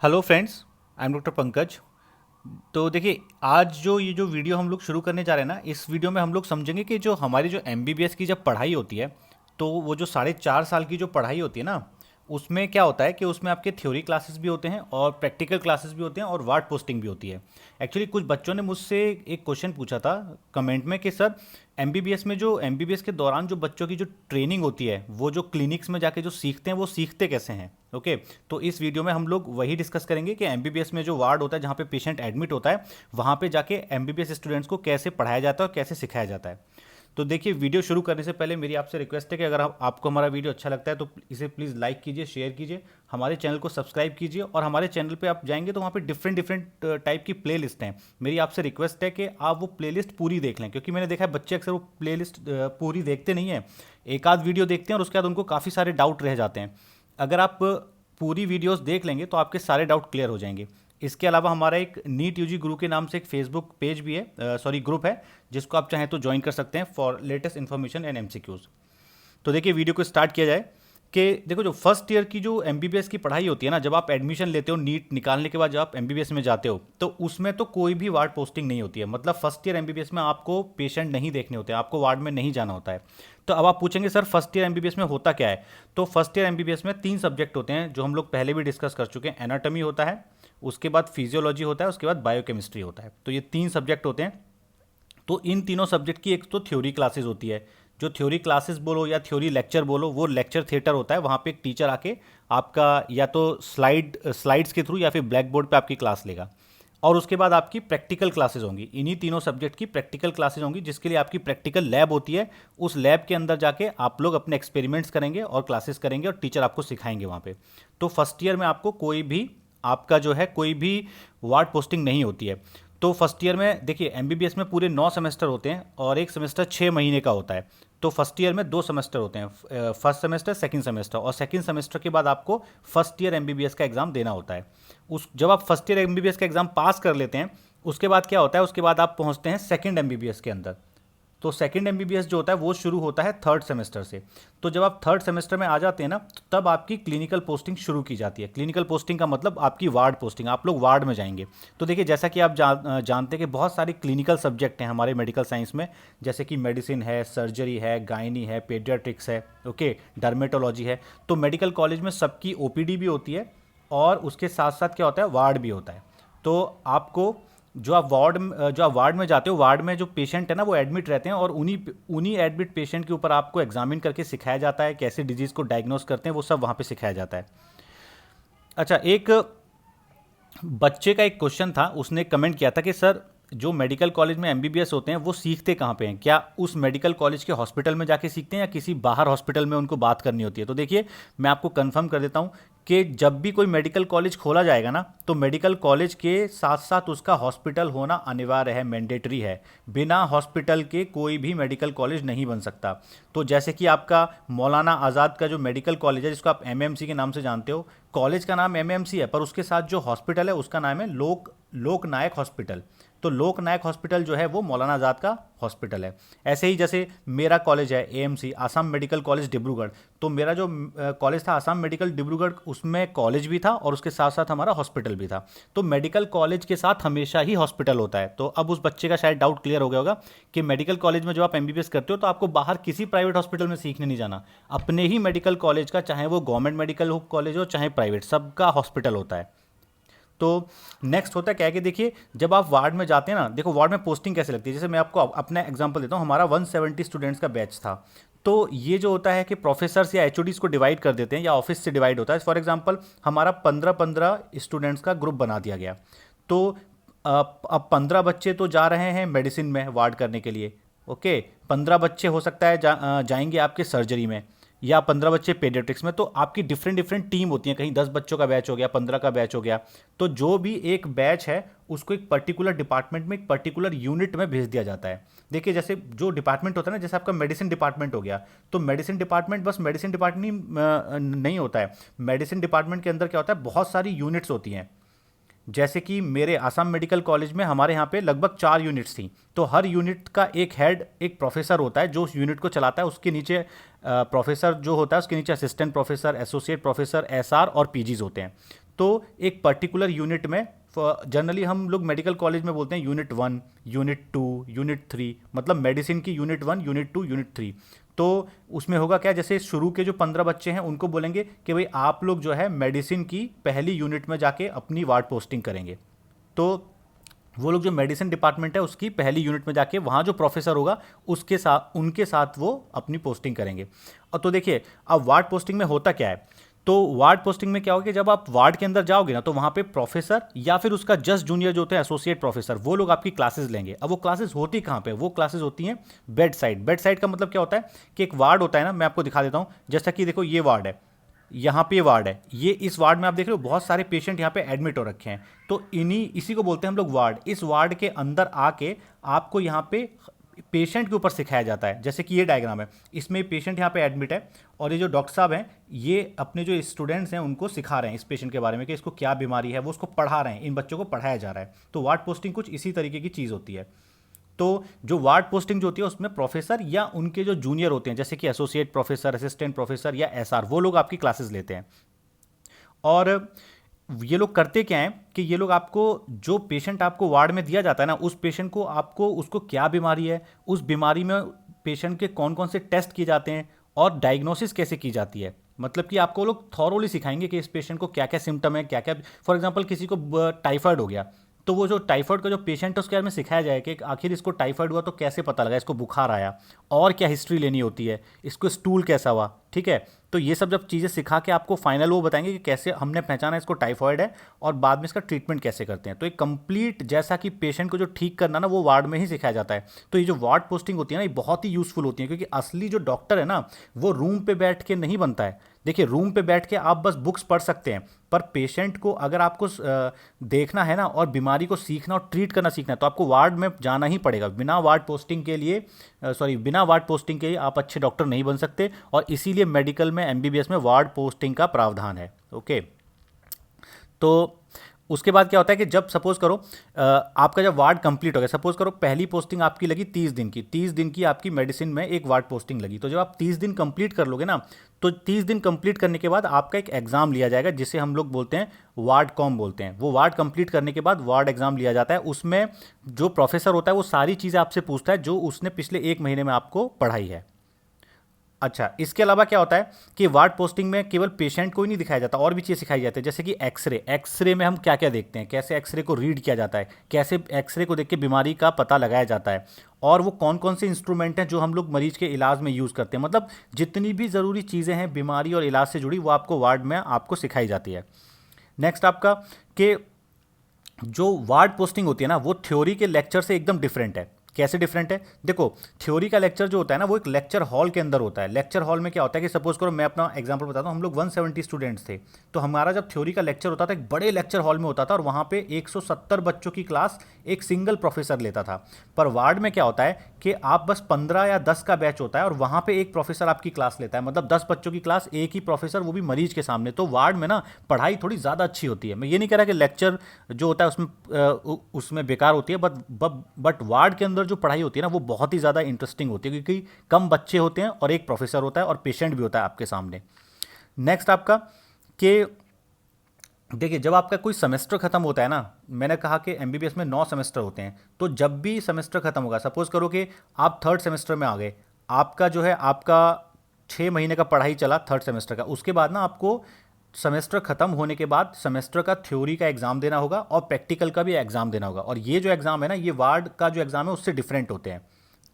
Hello friends, I am doctor Pankaj. तो देखिए, आज जो ये जो वीडियो हम लोग शुरू करने जा रहे हैं ना, इस वीडियो में हम लोग समझेंगे कि जो हमारी जो एमबीबीएस की जब पढ़ाई होती है, तो वो जो 4.5 साल की जो पढ़ाई होती है ना, उसमें क्या होता है कि उसमें आपके थ्योरी क्लासेस भी होते हैं और प्रैक्टिकल क्लासेस भी होते हैं और वार्ड पोस्टिंग भी होती है। एक्चुअली कुछ बच्चों ने मुझसे एक क्वेश्चन पूछा था कमेंट में कि सर, एमबीबीएस में जो एमबीबीएस के दौरान जो बच्चों की जो ट्रेनिंग होती है, वो जो क्लिनिक्स में जाके जो सीखते हैं वो सीखते कैसे हैं। ओके, तो इस वीडियो में हम लोग वही डिस्कस करेंगे कि एमबीबीएस में जो वार्ड होता है जहाँ पे पेशेंट एडमिट होता है, वहाँ पे जाके एमबीबीएस स्टूडेंट्स को कैसे पढ़ाया जाता है और कैसे सिखाया जाता है। तो देखिए, वीडियो शुरू करने से पहले मेरी आपसे रिक्वेस्ट है कि अगर आपको हमारा वीडियो अच्छा लगता है तो इसे प्लीज़ लाइक कीजिए, शेयर कीजिए, हमारे चैनल को सब्सक्राइब कीजिए। और हमारे चैनल पे आप जाएंगे तो वहाँ पे डिफरेंट डिफरेंट टाइप की प्ले लिस्ट हैं। मेरी आपसे रिक्वेस्ट है कि आप वो प्ले लिस्ट पूरी देख लें, क्योंकि मैंने देखा है बच्चे अक्सर वो प्ले लिस्ट पूरी देखते नहीं हैं, एक आध वीडियो देखते हैं और उसके बाद उनको काफ़ी सारे डाउट रह जाते हैं। अगर आप पूरी वीडियोस देख लेंगे तो आपके सारे डाउट क्लियर हो जाएंगे। इसके अलावा हमारा एक नीट यूजी गुरु के नाम से एक फेसबुक पेज भी है, सॉरी ग्रुप है, जिसको आप चाहें तो ज्वाइन कर सकते हैं for latest information and MCQs. तो देखिए, वीडियो को स्टार्ट किया जाए कि देखो, जो फर्स्ट ईयर की जो एमबीबीएस की पढ़ाई होती है ना, जब आप एडमिशन लेते हो नीट निकालने के बाद जब आप एमबीबीएस में जाते हो, तो उसमें तो कोई भी वार्ड पोस्टिंग नहीं होती है। मतलब फर्स्ट ईयर एमबीबीएस में आपको पेशेंट नहीं देखने होते हैं, आपको वार्ड में नहीं जाना होता है। तो अब आप पूछेंगे सर, फर्स्ट ईयर एमबीबीएस में होता क्या है। तो फर्स्ट ईयर एमबीबीएस में 3 सब्जेक्ट होते हैं जो हम लोग पहले भी डिस्कस कर चुके हैं। एनाटॉमी होता है, उसके बाद फिजियोलॉजी होता है, उसके बाद बायोकेमिस्ट्री होता है। तो ये 3 सब्जेक्ट होते हैं। तो इन तीनों सब्जेक्ट की एक तो थ्योरी क्लासेस होती है। जो थ्योरी क्लासेस बोलो या थ्योरी लेक्चर बोलो, वो लेक्चर थिएटर होता है। वहाँ पे एक टीचर आके आपका या तो स्लाइड्स के थ्रू या फिर ब्लैक बोर्ड पे आपकी क्लास लेगा। और उसके बाद आपकी प्रैक्टिकल क्लासेस होंगी। इन्हीं तीनों सब्जेक्ट की प्रैक्टिकल क्लासेस होंगी, जिसके लिए आपकी प्रैक्टिकल लैब होती है। उस लैब के अंदर जाके आप लोग अपने एक्सपेरिमेंट्स करेंगे और क्लासेस करेंगे और टीचर आपको सिखाएंगे वहाँ पे। तो फर्स्ट ईयर में आपको कोई भी आपका जो है कोई भी वार्ड पोस्टिंग नहीं होती है। तो फर्स्ट ईयर में देखिए, एमबीबीएस में पूरे 9 सेमेस्टर होते हैं और एक सेमेस्टर 6 महीने का होता है। तो फर्स्ट ईयर में 2 सेमेस्टर होते हैं, फर्स्ट सेमेस्टर सेकंड सेमेस्टर, और सेकंड सेमेस्टर के बाद आपको फर्स्ट ईयर एमबीबीएस का एग्ज़ाम देना होता है। उस जब आप फर्स्ट ईयर एमबीबीएस का एग्ज़ाम पास कर लेते हैं, उसके बाद क्या होता है, उसके बाद आप पहुंचते हैं सेकंड एमबीबीएस के अंदर। तो सेकंड एमबीबीएस जो होता है वो शुरू होता है थर्ड सेमेस्टर से। तो जब आप थर्ड सेमेस्टर में आ जाते हैं ना, तो तब आपकी क्लिनिकल पोस्टिंग शुरू की जाती है। क्लिनिकल पोस्टिंग का मतलब आपकी वार्ड पोस्टिंग, आप लोग वार्ड में जाएंगे। तो देखिए, जैसा कि आप जानते हैं कि बहुत सारे क्लिनिकल सब्जेक्ट हैं हमारे मेडिकल साइंस में, जैसे कि मेडिसिन है, सर्जरी है, गायनी है, पेडियाट्रिक्स है, ओके, डर्मेटोलॉजी है। तो मेडिकल कॉलेज में सबकी ओपीडी भी होती है और उसके साथ साथ क्या होता है, वार्ड भी होता है। तो आपको जो आप वार्ड में जाते हो, वार्ड में जो पेशेंट है ना वो एडमिट रहते हैं, और उन्हीं उन्हीं एडमिट पेशेंट के ऊपर आपको एग्जामिन करके सिखाया जाता है कैसे डिजीज़ को डायग्नोस करते हैं, वो सब वहाँ पे सिखाया जाता है। अच्छा, एक बच्चे का एक क्वेश्चन था, उसने कमेंट किया था कि सर, जो मेडिकल कॉलेज में एमबीबीएस होते हैं वो सीखते कहाँ पे हैं, क्या उस मेडिकल कॉलेज के हॉस्पिटल में जाके सीखते हैं या किसी बाहर हॉस्पिटल में उनको बात करनी होती है। तो देखिए, मैं आपको कंफर्म कर देता हूँ कि जब भी कोई मेडिकल कॉलेज खोला जाएगा ना, तो मेडिकल कॉलेज के साथ साथ उसका हॉस्पिटल होना अनिवार्य है, मैंडेटरी है। बिना हॉस्पिटल के कोई भी मेडिकल कॉलेज नहीं बन सकता। तो जैसे कि आपका मौलाना आज़ाद का जो मेडिकल कॉलेज है, जिसको आप एमएमसी के नाम से जानते हो, कॉलेज का नाम एमएमसी है, पर उसके साथ जो हॉस्पिटल है उसका नाम है लोकनायक हॉस्पिटल। तो लोकनायक हॉस्पिटल जो है वो मौलाना आज़ाद का हॉस्पिटल है। ऐसे ही जैसे मेरा कॉलेज है AMC, Assam medical college Dibrugarh. तो मेरा जो कॉलेज था आसाम मेडिकल डिब्रूगढ़, उसमें कॉलेज भी था और उसके साथ साथ हमारा हॉस्पिटल भी था। तो मेडिकल कॉलेज के साथ हमेशा ही हॉस्पिटल होता है। तो अब उस बच्चे का शायद डाउट क्लियर हो गया होगा कि मेडिकल कॉलेज में जो आप एमबीबीएस करते हो, तो आपको बाहर किसी प्राइवेट हॉस्पिटल में सीखने नहीं जाना। अपने ही मेडिकल कॉलेज का, चाहे वो गवर्नमेंट मेडिकल कॉलेज हो चाहे प्राइवेट, सबका हॉस्पिटल होता है। तो नेक्स्ट होता है क्या है कि देखिए, जब आप वार्ड में जाते हैं ना, देखो वार्ड में पोस्टिंग कैसे लगती है। जैसे मैं आपको अपना एग्जांपल देता हूँ, हमारा 170 स्टूडेंट्स का बैच था। तो ये जो होता है कि प्रोफेसर्स या एचओडीज को डिवाइड कर देते हैं या ऑफिस से डिवाइड होता है। फॉर एग्जांपल, हमारा 15-15 स्टूडेंट्स का ग्रुप बना दिया गया। तो अब 15 बच्चे तो जा रहे हैं मेडिसिन में वार्ड करने के लिए, ओके। 15 बच्चे हो सकता है जाएंगे आपके सर्जरी में, या 15 बच्चे पेडियाट्रिक्स में। तो आपकी डिफरेंट डिफरेंट टीम होती है, कहीं 10 बच्चों का बैच हो गया, 15 का बैच हो गया। तो जो भी एक बैच है उसको एक पर्टिकुलर डिपार्टमेंट में, एक पर्टिकुलर यूनिट में भेज दिया जाता है। देखिए, जैसे जो डिपार्टमेंट होता है ना, जैसे आपका मेडिसिन डिपार्टमेंट हो गया, तो मेडिसिन डिपार्टमेंट बस मेडिसिन डिपार्टमेंट नहीं होता है। मेडिसिन डिपार्टमेंट के अंदर क्या होता है, बहुत सारी यूनिट्स होती हैं। जैसे कि मेरे आसाम मेडिकल कॉलेज में हमारे यहाँ पे लगभग 4 यूनिट्स थी। तो हर यूनिट का एक हेड, एक प्रोफेसर होता है जो उस यूनिट को चलाता है। उसके नीचे प्रोफेसर जो होता है, उसके नीचे assistant professor, associate professor, SR और पीजीज होते हैं। तो एक पर्टिकुलर यूनिट में, जनरली हम लोग मेडिकल कॉलेज में बोलते हैं यूनिट 1, यूनिट 2, यूनिट 3, मतलब मेडिसिन की यूनिट 1, यूनिट 2, यूनिट 3। तो उसमें होगा क्या, जैसे शुरू के जो 15 बच्चे हैं उनको बोलेंगे कि भाई आप लोग जो है मेडिसिन की पहली यूनिट में जाके अपनी वार्ड पोस्टिंग करेंगे। तो वो लोग जो मेडिसिन डिपार्टमेंट है उसकी पहली यूनिट में जाके वहाँ जो प्रोफेसर होगा उसके साथ, उनके साथ वो अपनी पोस्टिंग करेंगे। और तो देखिए अब वार्ड पोस्टिंग में होता क्या है, तो वार्ड पोस्टिंग में क्या होगा कि जब आप वार्ड के अंदर जाओगे ना तो वहाँ पे प्रोफेसर या फिर उसका जस्ट जूनियर जो होते हैं एसोसिएट प्रोफेसर, वो लोग आपकी क्लासेस लेंगे। अब वो क्लासेस होती कहाँ पे, वो क्लासेस होती हैं बेड साइड। बेड साइड का मतलब क्या होता है कि एक वार्ड होता है ना, मैं आपको दिखा देता हूँ। जैसा कि देखो ये वार्ड है, यहाँ पे वार्ड है, ये इस वार्ड में आप देख रहे हो बहुत सारे पेशेंट यहाँ पे एडमिट हो रखे हैं। तो इसी को बोलते हैं हम लोग वार्ड। इस वार्ड के अंदर आके आपको यहाँ पे पेशेंट के ऊपर सिखाया जाता है। जैसे कि ये डायग्राम है, इसमें पेशेंट यहाँ पे एडमिट है और ये जो डॉक्टर साहब हैं ये अपने जो स्टूडेंट्स हैं उनको सिखा रहे हैं इस पेशेंट के बारे में कि इसको क्या बीमारी है, वो उसको पढ़ा रहे हैं, इन बच्चों को पढ़ाया जा रहा है। तो वार्ड पोस्टिंग कुछ इसी तरीके की चीज़ होती है। तो जो वार्ड पोस्टिंग जो होती है उसमें प्रोफेसर या उनके जो जूनियर होते हैं, जैसे कि एसोसिएट प्रोफेसर, असिस्टेंट प्रोफेसर या एसआर, वो लोग आपकी क्लासेस लेते हैं। और ये लोग करते क्या हैं कि ये लोग आपको, जो पेशेंट आपको वार्ड में दिया जाता है ना, उस पेशेंट को आपको उसको क्या बीमारी है, उस बीमारी में पेशेंट के कौन कौन से टेस्ट किए जाते हैं और डायग्नोसिस कैसे की जाती है, मतलब कि आपको लोग थॉरोली सिखाएंगे कि इस पेशेंट को क्या क्या सिम्टम है, क्या क्या। फॉर एग्जांपल किसी को टाइफाइड हो गया, तो वो जो टाइफाइड का जो पेशेंट है उसके बारे में सिखाया जाए कि आखिर इसको टाइफाइड हुआ तो कैसे पता लगा, इसको बुखार आया और क्या हिस्ट्री लेनी होती है, इसको स्टूल कैसा हुआ, ठीक है। तो ये सब जब चीज़ें सिखा के आपको फाइनल वो बताएंगे कि कैसे हमने पहचाना इसको टाइफाइड है और बाद में इसका ट्रीटमेंट कैसे करते हैं। तो एक कंप्लीट, जैसा कि पेशेंट को जो ठीक करना ना वो वार्ड में ही सिखाया जाता है। तो ये जो वार्ड पोस्टिंग होती है ना ये बहुत ही यूज़फुल होती है, क्योंकि असली जो डॉक्टर है ना वो रूम पे बैठ के नहीं बनता है। देखिए रूम पे बैठ के आप बस बुक्स पढ़ सकते हैं, पर पेशेंट को अगर आपको देखना है ना और बीमारी को सीखना और ट्रीट करना सीखना है तो आपको वार्ड में जाना ही पड़ेगा। बिना वार्ड पोस्टिंग के लिए बिना वार्ड पोस्टिंग के आप अच्छे डॉक्टर नहीं बन सकते, और इसीलिए मेडिकल में एमबीबीएस में वार्ड पोस्टिंग का प्रावधान है। ओके, तो उसके बाद क्या होता है कि जब सपोज करो आपका जब वार्ड कंप्लीट हो गया, सपोज करो पहली पोस्टिंग आपकी लगी 30 दिन की, 30 दिन की आपकी मेडिसिन में एक वार्ड पोस्टिंग लगी। तो जब आप 30 दिन कंप्लीट कर लोगे ना, तो 30 दिन कंप्लीट करने के बाद आपका एक एग्जाम लिया जाएगा जिसे हम लोग बोलते हैं वार्ड कॉम बोलते हैं। वो वार्ड कंप्लीट करने के बाद वार्ड एग्जाम लिया जाता है। उसमें जो प्रोफेसर होता है वो सारी चीज़ें आपसे पूछता है जो उसने पिछले 1 महीने में आपको पढ़ाई है। अच्छा, इसके अलावा क्या होता है कि वार्ड पोस्टिंग में केवल पेशेंट को ही नहीं दिखाया जाता, और भी चीज़ सिखाई जाती है। जैसे कि एक्सरे, एक्सरे में हम क्या क्या देखते हैं, कैसे एक्सरे को रीड किया जाता है, कैसे एक्सरे को देख के बीमारी का पता लगाया जाता है, और वो कौन कौन से इंस्ट्रूमेंट हैं जो हम लोग मरीज के इलाज में यूज़ करते हैं। मतलब जितनी भी ज़रूरी चीज़ें हैं बीमारी और इलाज से जुड़ी वो आपको वार्ड में आपको सिखाई जाती है। नेक्स्ट आपका कि जो वार्ड पोस्टिंग होती है ना वो थ्योरी के लेक्चर से एकदम डिफरेंट है। कैसे डिफरेंट है, देखो थ्योरी का लेक्चर जो होता है ना वो एक लेक्चर हॉल के अंदर होता है। लेक्चर हॉल में क्या होता है कि सपोज करो मैं अपना एग्जांपल बताता हूँ, हम लोग 170 स्टूडेंट्स थे, तो हमारा जब थ्योरी का लेक्चर होता था एक बड़े लेक्चर हॉल में होता था और वहाँ पे 170 बच्चों की क्लास एक सिंगल प्रोफेसर लेता था। पर वार्ड में क्या होता है कि आप बस 15 या 10 का बैच होता है और वहाँ पे एक प्रोफेसर आपकी क्लास लेता है, मतलब 10 बच्चों की क्लास, एक ही प्रोफेसर, वो भी मरीज के सामने। तो वार्ड में ना पढ़ाई थोड़ी ज़्यादा अच्छी होती है। मैं ये नहीं कह रहा कि लेक्चर जो होता है उसमें बेकार होती है, बट वार्ड के अंदर जो पढ़ाई होती है ना वो बहुत ही ज़्यादा इंटरेस्टिंग होती है, क्योंकि कम बच्चे होते हैं और एक प्रोफेसर होता है और पेशेंट भी होता है आपके सामने। नेक्स्ट आपका कि देखिए जब आपका कोई सेमेस्टर खत्म होता है ना, मैंने कहा कि एमबीबीएस में 9 सेमेस्टर होते हैं, तो जब भी सेमेस्टर खत्म होगा, सपोज करो कि आप 3rd सेमेस्टर में आ गए, आपका जो है आपका 6 महीने का पढ़ाई चला 3rd सेमेस्टर का, उसके बाद ना आपको सेमेस्टर खत्म होने के बाद सेमेस्टर का थ्योरी का एग्जाम देना होगा और प्रैक्टिकल का भी एग्जाम देना होगा। और ये जो एग्जाम है ना ये वार्ड का जो एग्जाम है उससे डिफरेंट होते हैं।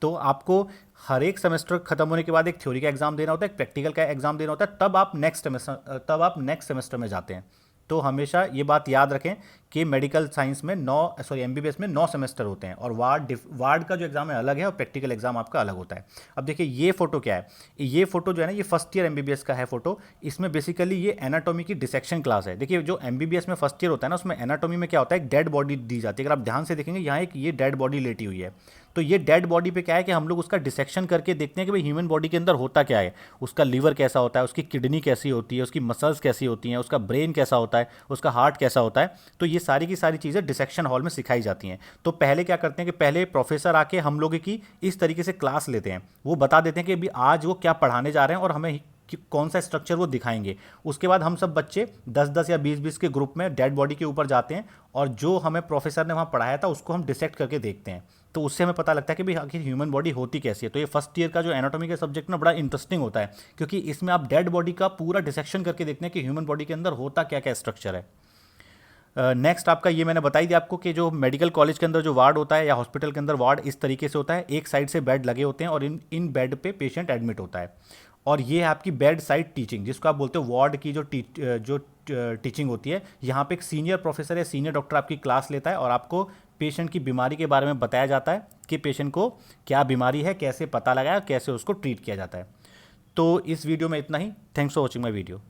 तो आपको हर एक सेमेस्टर खत्म होने के बाद एक थ्योरी का एग्जाम देना होता है, एक प्रैक्टिकल का एग्जाम देना होता है, तब आप नेक्स्ट सेमेस्टर में जाते हैं। तो हमेशा ये बात याद रखें कि मेडिकल साइंस में एमबीबीएस में 9 सेमेस्टर होते हैं और वार्ड का जो एग्जाम है अलग है और प्रैक्टिकल एग्जाम आपका अलग होता है। अब देखिए ये फोटो क्या है, ये फोटो जो है ना ये फर्स्ट ईयर एमबीबीएस का है फोटो। इसमें बेसिकली ये एनाटॉमी की डिसेक्शन क्लास है। देखिए जो एमबीबीएस में फर्स्ट ईयर होता है ना उसमें एनाटॉमी में क्या होता है, एक डेड बॉडी दी जाती है। अगर आप ध्यान से देखेंगे यहाँ एक ये डेड बॉडी लेटी हुई है, तो ये डेड बॉडी पे क्या है कि हम लोग उसका डिसेक्शन करके देखते हैं कि भाई ह्यूमन बॉडी के अंदर होता क्या है, उसका लीवर कैसा होता है, उसकी किडनी कैसी होती है, उसकी मसल्स कैसी होती हैं, उसका ब्रेन कैसा होता है, उसका हार्ट कैसा होता है। तो ये सारी की सारी चीज़ें डिसेक्शन हॉल में सिखाई जाती हैं। तो पहले क्या करते हैं कि पहले प्रोफेसर आके हम लोग की इस तरीके से क्लास लेते हैं, वो बता देते हैं कि अभी आज वो क्या पढ़ाने जा रहे हैं और हमें कि कौन सा स्ट्रक्चर वो दिखाएंगे। उसके बाद हम सब बच्चे 10-10 या 20-20 के ग्रुप में डेड बॉडी के ऊपर जाते हैं और जो हमें प्रोफेसर ने वहाँ पढ़ाया था उसको हम डिसेक्ट करके देखते हैं। तो उससे हमें पता लगता है कि भाई आखिर ह्यूमन बॉडी होती कैसी है। तो ये फर्स्ट ईयर का जो एनाटॉमी का सब्जेक्ट ना बड़ा इंटरेस्टिंग होता है, क्योंकि इसमें आप डेड बॉडी का पूरा डिसेक्शन करके देखते हैं कि ह्यूमन बॉडी के अंदर होता क्या क्या स्ट्रक्चर है। नेक्स्ट आपका ये मैंने बताई दिया आपको कि जो मेडिकल कॉलेज के अंदर जो वार्ड होता है या हॉस्पिटल के अंदर वार्ड इस तरीके से होता है, एक साइड से बेड लगे होते हैं और इन इन बेड पे पेशेंट एडमिट होता है। और ये है आपकी बेड साइड टीचिंग, जिसको आप बोलते हो वार्ड की जो टीचिंग होती है। यहाँ पे एक सीनियर प्रोफेसर या सीनियर डॉक्टर आपकी क्लास लेता है और आपको पेशेंट की बीमारी के बारे में बताया जाता है कि पेशेंट को क्या बीमारी है, कैसे पता लगाया, कैसे उसको ट्रीट किया जाता है। तो इस वीडियो में इतना ही। Thanks for watching my video.